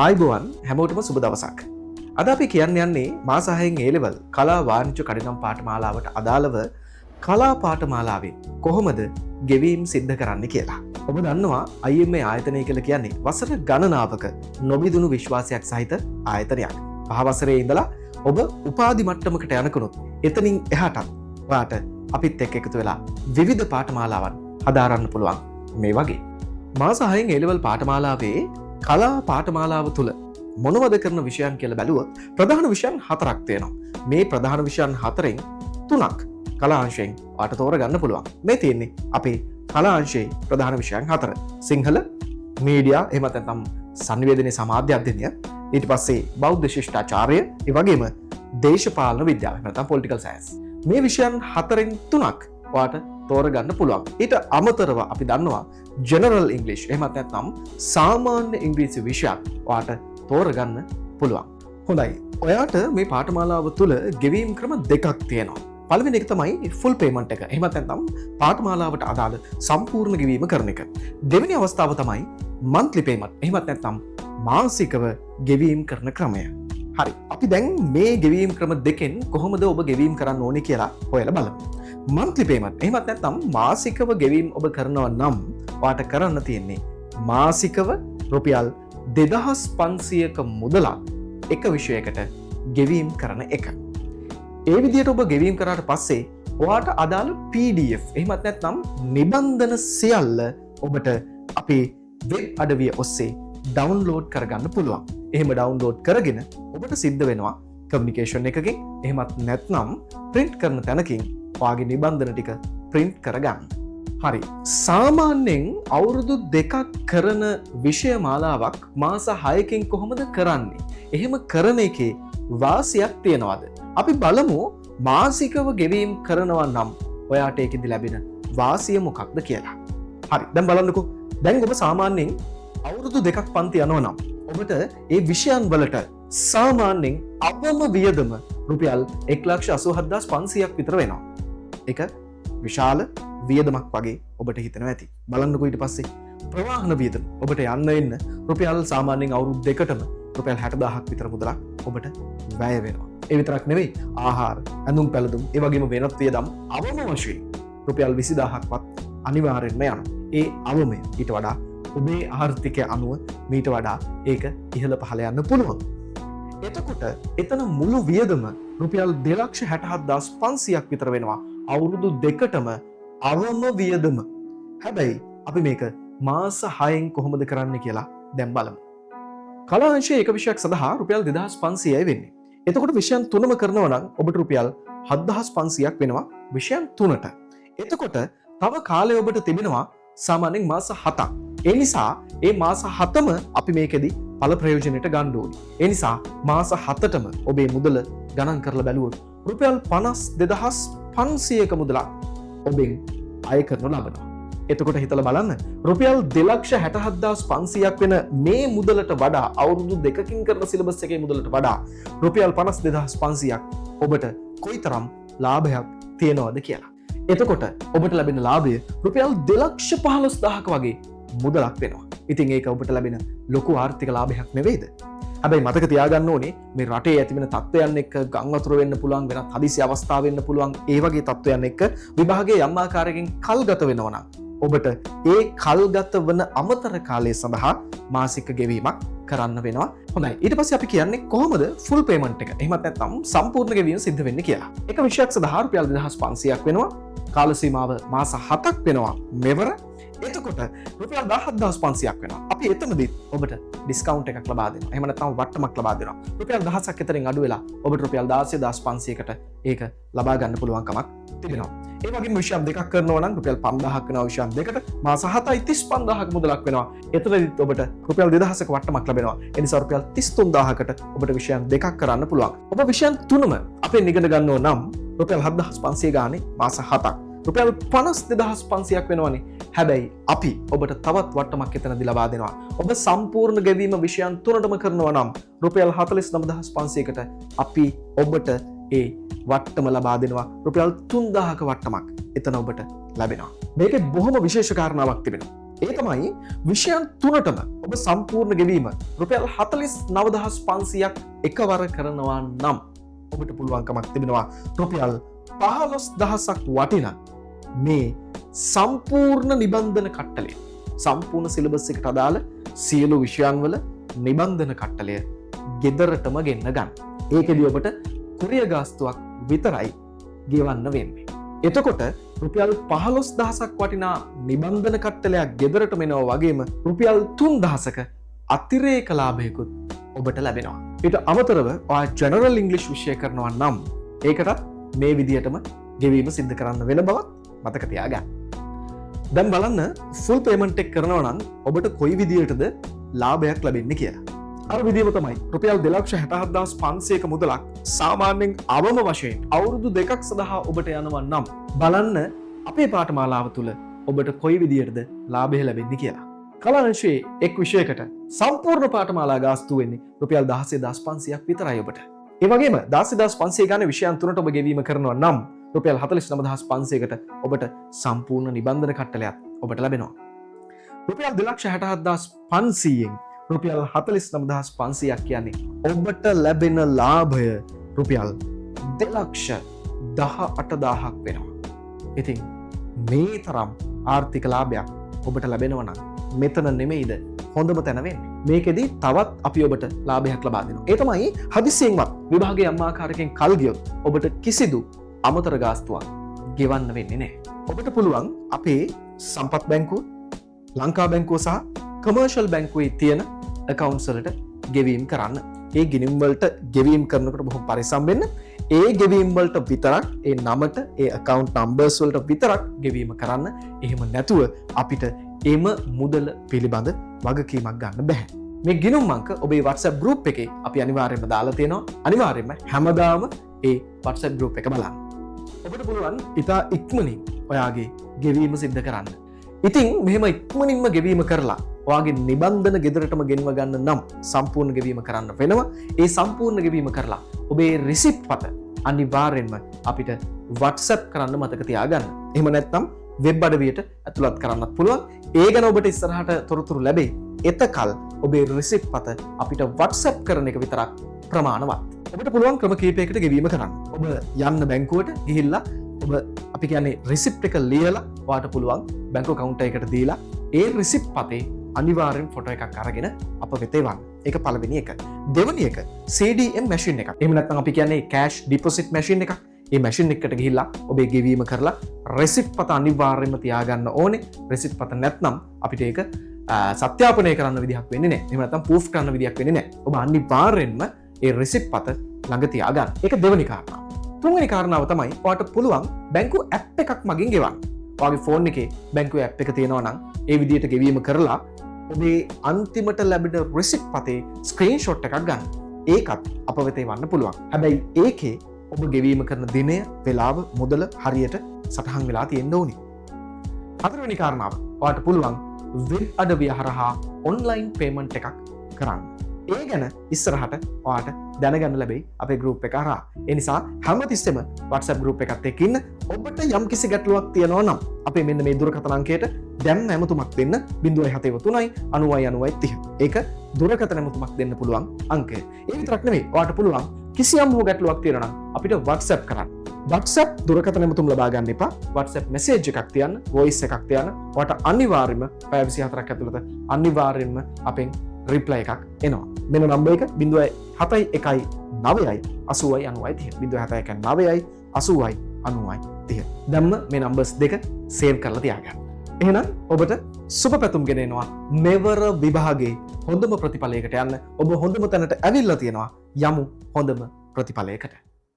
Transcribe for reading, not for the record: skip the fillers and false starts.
ආයිබෝවන් හැමෝටම සුබ දවසක්. අද අපි කියන්න යන්නේ මාස 6න් A level කලා වාණිජ්‍ය කඩිනම් පාඨමාලාවට අදාළව කලා පාඨමාලාවේ කොහොමද ගෙවීම් සිද්ධ කරන්න කියලා. ඔබ දන්නවා IMA ආයතනය කියලා කියන්නේ වසර ගණනාවක නොබිදුණු විශ්වාසයක් සහිත ආයතනයක්. පහ වසරේ ඉඳලා ඔබ උපාධි මට්ටමකට යනකනොත් එතනින් එහාටත් ඔයාට අපිත් එක්ක එකතු වෙලා විවිධ පාඨමාලාවන් හදාරන්න පුළුවන් මේ වගේ. මාස 6න් A level පාඨමාලාවේ කලා පාඨමාලාව තුළ මොනවද කරන විෂයන් කියලා බැලුවොත් ප්‍රධාන විෂයන් 4ක් තියෙනවා. මේ ප්‍රධාන විෂයන් 4න් 3ක් කලා අංශයෙන් ඔයාට තෝරගන්න පුළුවන්. මේ තියෙන්නේ අපේ කලා අංශයේ ප්‍රධාන විෂයන් 4. සිංහල, මීඩියා, එහෙම නැත්නම් සංවේදනයේ සමාජ අධ්‍යයනය, ඊට පස්සේ බෞද්ධ ශිෂ්ටාචාරය, ඒ වගේම දේශපාලන විද්‍යාව, එහෙම නැත්නම් පොලිටිකල් සයන්ස්. මේ විෂයන් 4න් 3ක් ඔයාට තෝරගන්න පුළුවන්. ඊට අමතරව අපි දන්නවා ජෙනරල් ඉංග්‍රීසි, එහෙම නැත්නම් සාමාන්‍ය ඉංග්‍රීසි විෂයක් ඔයාට තෝරගන්න පුළුවන්. හොඳයි. ඔයාට මේ පාඨමාලාව තුළ ගෙවීම් ක්‍රම දෙකක් තියෙනවා. පළවෙනි එක තමයි ෆුල් පේමන්ට් එක. එහෙම නැත්නම් පාඨමාලාවට අදාළ සම්පූර්ණ ගෙවීම කරන එක. දෙවෙනි අවස්ථාව තමයි මන්ත්ලි පේමන්ට්. එහෙම නැත්නම් මාසිකව ගෙවීම් කරන ක්‍රමය. හරි. අපි දැන් මේ ගෙවීම් ක්‍රම දෙකෙන් කොහොමද ඔබ ගෙවීම් කරන්න ඕනේ කියලා හොයලා බලමු. මන්ත්ලි පේමන්ට්. එහෙමත් නැත්නම් මාසිකව ගෙවීම් ඔබ කරනවා නම් ඔයාට කරන්න තියෙන්නේ මාසිකව රුපියල් 2500ක මුදලක් එක විෂයකට ගෙවීම් කරන එක. ඒ විදිහට ඔබ ගෙවීම් කරාට පස්සේ ඔයාට අදාළ PDF එහෙමත් නැත්නම් නිබන්ධන සියල්ල ඔබට අපේ වෙබ් අඩවිය ඔස්සේ ඩවුන්ලෝඩ් කරගන්න පුළුවන්. එහෙම ඩවුන්ලෝඩ් කරගෙන ඔබට සිද්ධ වෙනවා කමියුනිකේෂන් එකකින් එහෙමත් නැත්නම් print කරන තැනකින් ඔයාගේ නිබන්ධන ටික print කරගන්න. හරි. සාමාන්‍යයෙන් අවුරුදු 2ක් කරන විෂය මාලාවක් මාස 6කින් කොහොමද කරන්නේ? එහෙම කරන එකේ වාසියක් තියනවාද? අපි බලමු මාසිකව ගෙවීම් කරනවා නම් ඔයාට ඒකෙදි ලැබෙන වාසිය මොකක්ද කියලා. හරි. දැන් බලන්නකෝ. දැන් ඔබ සාමාන්‍යයෙන් අවුරුදු 2ක් පන්ති යනවා නම් ඔබට ඒ විෂයන් වලට සාමාන්‍යයෙන් අවම වියදම රුපියල් 1,87,500ක් විතර වෙනවා. ඒක විශාල වියදමක් වගේ ඔබට හිතෙනවා ඇති. බලන්නකෝ ඊට පස්සේ ප්‍රවාහන වියදම ඔබට යන්න එන්න රුපියල් සාමාන්‍යයෙන් අවුරුදු දෙකටම රුපියල් 60,000ක් විතර මුදලක් ඔබට වැය වෙනවා. ඒ විතරක් නෙවෙයි ආහාර, ඇඳුම් පැළඳුම්, ඒ වගේම වෙනත් වියදම් අවම වශයෙන් රුපියල් 20,000ක්වත් අනිවාර්යෙන්ම යනවා. ඒ අවමය ඊට වඩා ඔබේ ආර්ථිකය අනුව මීට වඩා ඒක ඉහළ පහළ යන්න පුළුවන්. එතකොට එතන මුළු වියදම රුපියල් 2,67,500ක් විතර වෙනවා අවුරුදු දෙකටම අවම වියදම. හැබැයි අපි මේක මාස 6න් කොහොමද කරන්න කියලා දැන් බලමු. කලා අංශයේ එක විෂයක් සඳහා රුපියල් 2,500යි වෙන්නේ. එතකොට විෂයන් 3ම කරනවා නම් ඔබට රුපියල් 7,500ක් වෙනවා විෂයන් 3ට. එතකොට තව කාලය ඔබට තිබෙනවා සාමාන්‍යයෙන් මාස 7ක්. ඒ නිසා ඒ මාස 7ම අපි මේකෙදි ඵල ප්‍රයෝජනෙට ගන්න ඕනේ. ඒ නිසා මාස 7ටම ඔබේ මුදල ගණන් කරලා බැලුවොත් රුපියල් 52,500ක මුදලක් ඔබෙන් අය කරනු ලබනවා. එතකොට හිතලා බලන්න රුපියල් 2,67,500ක් වෙන මේ මුදලට වඩා අවුරුදු 2කින් කරන සිලබස් එකේ මුදලට වඩා රුපියල් 52,500ක් ඔබට කොයිතරම් ලාභයක් තියනවද කියලා. එතකොට ඔබට ලැබෙන ලාභය රුපියල් 2,15,000ක වගේ මුදලක් වෙනවා. ඉතින් ඒක ඔබට ලැබෙන ලොකු ආර්ථික ලාභයක් නෙවෙයිද? හැබැයි මතක තියාගන්න ඕනේ මේ රටේ ඇතිවෙන තත්ත්වයන් එක්ක ගම් වතුර වෙන්න පුළුවන්, වෙනත් හදිසි අවස්ථා වෙන්න පුළුවන්. ඒ වගේ තත්ත්වයන් එක්ක විභාගයේ යම් ආකාරයකින් කල් ගත වෙනවා නම් ඔබට ඒ කල් ගත වන අමතර කාලය සඳහා මාසික ගෙවීමක් කරන්න වෙනවා. හොඳයි. ඊට පස්සේ අපි කියන්නේ කොහොමද ෆුල් පේමන්ට් එක එහෙමත් නැත්නම් සම්පූර්ණ ගෙවීම සිද්ධ වෙන්නේ කියලා. එක විෂයක් සඳහා රුපියල් 2,500ක් වෙනවා. කාල සීමාව මාස 7ක් වෙනවා මෙවර. එතකොට රුපියල් 17,500ක් වෙනවා. අපි එතනදී ඔබට ඩිස්කවුන්ට් එකක් ලබා දෙනවා. එහෙම නැත්නම් වට්ටමක් ලබා දෙනවා. රුපියල් 1000ක් අතරින් අඩු වෙලා ඔබට රුපියල් 16,500කට ඒක ලබා ගන්න පුළුවන් කමක් තිබෙනවා. ඒ වගේම විෂයන් දෙකක් කරනවා නම් රුපියල් 5,000ක් වෙනවා විෂයන් දෙකට. මාස 7යි 35,000ක් මුදලක් වෙනවා. එතනදිත් ඔබට රුපියල් 2,000ක වට්ටමක් ලැබෙනවා. ඒ නිසා රුපියල් 33,000කට ඔබට විෂයන් දෙකක් කරන්න පුළුවන්. ඔබ විෂයන් 3ම අපෙන් ඉගෙන ගන්නව නම් රුපියල් 7,500 ගානේ මාස 7ක් රුපියල් 52,500ක් වෙනවනේ. හැබැයි අපි ඔබට තවත් වට්ටමක් එතනදී ලබා දෙනවා. ඔබ සම්පූර්ණ ගෙවීම විෂයන් 3ටම කරනවා නම් රුපියල් 49,500කට අපි ඔබට ඒ වට්ටම ලබා දෙනවා. රුපියල් 3,000ක වට්ටමක් එතන ඔබට ලැබෙනවා. මේකේ බොහොම විශේෂ කාරණාවක් තිබෙනවා. ඒ තමයි විෂයන් 3ටම ඔබ සම්පූර්ණ ගෙවීම රුපියල් 49500ක් එකවර කරනවා නම් ඔබට පුළුවන්කමක් තිබෙනවා රුපියල් 15000ක් වටින මේ සම්පූර්ණ නිබන්ධන කට්ටලය සම්පූර්ණ සිලබස් එකට අදාළ සියලු විෂයන් වල නිබන්ධන කට්ටලය ගෙදරටම ගෙන්න ගන්න. ඒකෙදී ඔබට කුරිය ගාස්තුවක් විතරයි ගෙවන්න වෙන්නේ. එතකොට රුපියල් 15000ක් වටිනා නිබන්ධන කට්ටලයක් ගෙදරට මෙනවා වගේම රුපියල් 3000ක අතිරේක ලාභයකුත් ඔබට ලැබෙනවා. ඊට අමතරව ඔයා ජෙනරල් ඉංග්‍රීසි විෂය කරනවා නම් ඒකටත් මේ විදිහටම ගෙවීම සිද්ධ කරන්න වෙන බවත් මතක තියාගන්න. දැන් බලන්න ෆුල් පේමන්ට් එක කරනවා නම් ඔබට කොයි විදිහටද ලාභයක් ලැබෙන්නේ කියලා. අර විදිහම තමයි රුපියල් 267500ක මුදලක් සාමාන්‍යයෙන් අවම වශයෙන් අවුරුදු 2ක් සඳහා ඔබට යනවා නම් බලන්න අපේ පාඨමාලාව තුල ඔබට කොයි විදිහටද ලාභය ලැබෙන්නේ කියලා. කලාංශයේ එක් විෂයකට සම්පූර්ණ පාඨමාලා ගාස්තු වෙන්නේ රුපියල් 16500ක් විතරයි ඔබට. ඒ වගේම 16500 ගානේ විෂයන් 3ට ඔබ ගෙවීම කරනවා නම් රුපියල් 49500කට ඔබට සම්පූර්ණ නිබන්ධන කට්ටලයක් ඔබට ලැබෙනවා. රුපියල් 267500න් රුපියල් 49500ක් කියන්නේ ඔබට ලැබෙන ලාභය රුපියල් 218000ක් වෙනවා. ඉතින් මේ තරම් ආර්ථික ලාභයක් ඔබට ලැබෙනවා නම් මෙතන නෙමෙයිද හොඳම තැන වෙන්නේ. මේකෙදි තවත් අපි ඔබට ලාභයක් ලබා දෙනවා. ඒ තමයි හදිසියෙන්වත් විභාගයේ අම්මාකාරකෙන් කල් ගියොත් ඔබට කිසිදු අමතර ගාස්තුවක් ගෙවන්න වෙන්නේ නැහැ. ඔබට පුළුවන් අපේ සම්පත් බැංකුව, ලංකා බැංකුව සහ කමර්ෂල් බැංකුවේ තියෙන accounts වලට ගෙවීම් කරන්න. ඒ ගෙවීම් වලට ගෙවීම් කරනකොට බොහොම පරිස්සම් වෙන්න. ඒ ගෙවීම් වලට විතරක් ඒ නමට ඒ account numbers වලට විතරක් ගෙවීම කරන්න. එහෙම නැතුව අපිට එම මුදල පිළිබඳ වගකීමක් ගන්න බෑ. මේ ගිණුම් අංක ඔබේ WhatsApp group එකේ අපි අනිවාර්යයෙන්ම දාලා තියෙනවා. අනිවාර්යයෙන්ම හැමදාම ඒ WhatsApp group එක බලන්න. ඔබට පුළුවන් ඉතා ඉක්මනින් ඔයාගේ ගෙවීම සිද්ධ කරන්න. ඉතින් මෙහෙම ඉක්මනින්ම ගෙවීම කරලා ඔයාගේ නිබන්ධන ගෙදරටම ගෙන්ව ගන්න නම් සම්පූර්ණ ගෙවීම කරන්න වෙනවා. ඒ සම්පූර්ණ ගෙවීම කරලා ඔබේ රිසිප්ට් පත අනිවාර්යෙන්ම අපිට WhatsApp කරන්න මතක තියාගන්න. එහෙම නැත්නම් වෙබ් අඩවියට ඇතුළත් කරන්නත් පුළුවන්. ඒ ගැන ඔබට ඉස්සරහට තොරතුරු ලැබෙයි. එතකල් ඔබේ රිසිප්ට් පත අපිට WhatsApp කරන එක විතරක් ප්‍රමාණවත්. ඔබට පුළුවන් ක්‍රම කීපයකට ගෙවීම කරන්න. ඔබ යන්න බැංකුවට ගිහිල්ලා ඔබ අපි කියන්නේ රිසිප්ට් එක ලියලා ඔයාට පුළුවන් බැංකු කවුන්ටර් එකට දීලා ඒ රිසිප්ට් පතේ අනිවාර්යෙන් ෆොටෝ එකක් අරගෙන අප වෙත එවන්න. ඒක පළවෙනි එක. දෙවෙනි එක CDM මැෂින් එකක්. එහෙම නැත්නම් අපි කියන්නේ කෑෂ් ඩිපොසිට් මැෂින් එකක්. මේ මැෂින් එකට ගිහිල්ලා ඔබේ ගෙවීම කරලා රිසිප්ට් පත අනිවාර්යෙන්ම තියාගන්න ඕනේ. රිසිප්ට් පත නැත්නම් අපිට ඒක සත්‍යාපනය කරන්න විදිහක් වෙන්නේ නැහැ. එහෙම නැත්නම් ප්‍රූෆ් කරන්න විදිහක් වෙන්නේ නැහැ. ඔබ අනිවාර්යෙන්ම ඒ රිසිප්ට් පත ළඟ තියාගන්න. ඒක දෙවෙනි කාරණාව. තුන්වෙනි කාරණාව තමයි ඔයාට පුළුවන් බැංකු ඇප් එකක් මගින් ගෙවන්න. ඔයාගේ ෆෝන් එකේ බැංකු ඇප් එක තියෙනවා නම් ඒ විදිහට ගෙවීම කරලා ඔබේ අන්තිමට ලැබෙන රිසිප්ට් පතේ ස්ක්‍රීන්ෂොට් එකක් ගන්න. ඒකත් අප වෙත එවන්න පුළුවන්. හැබැයි ඒකේ ඔබ ගෙවීම කරන දිනය, වේලාව, මුදල හරියට සටහන් වෙලා තියෙන්න ඕනේ. හතරවෙනි කාරණාව ඔයාට පුළුවන් වෙබ් අඩවිය හරහා ඔන්ලයින් පේමන්ට් එකක් කරන්න. ඒ ගැන ඉස්සරහට ඔයාට දැනගන්න ලැබෙයි අපේ ගෲප් එක හරහා. ඒ නිසා හැමතිස්සෙම WhatsApp ගෲප් එකත් එක්ක ඉන්න. ඔබට යම් කිසි ගැටලුවක් තියෙනවා නම් අපේ මෙන්න මේ දුරකථන අංකයට දැන් ඇමතුමක් දෙන්න 073 90 90 30. ඒක දුරකථන ඇමතුමක් දෙන්න පුළුවන් අංකය. ඒ විතරක් නෙමෙයි ඔයාට පුළුවන් කිසියම් හෝ ගැටලුවක් තියෙනවා නම් අපිට WhatsApp කරන්න. WhatsApp දුරකථන ඇමතුම් ලබා ගන්න එපා. WhatsApp message එකක් තියන්න, voice එකක් තියන්න. ඔයාට අනිවාර්යයෙන්ම පැය 24ක් ඇතුළත අනිවාර්යයෙන්ම අපෙන් රිප්ලයි එකක් එනවා. මෙන්න නම්බර් එක 071 9යි 80යි 90යි 30. 071 9යි 80යි 90යි 30. දැම්ම මේ නම්බර්ස් දෙක සේව් කරලා තියාගන්න. එහෙනම් ඔබට සුබ පැතුම් ගෙනෙනවා මෙවර විභාගයේ හොඳම ප්‍රතිඵලයකට යන්න. ඔබ හොඳම තැනට ඇවිල්ලා තියෙනවා. යමු හොඳම ප්‍රතිඵලයකට.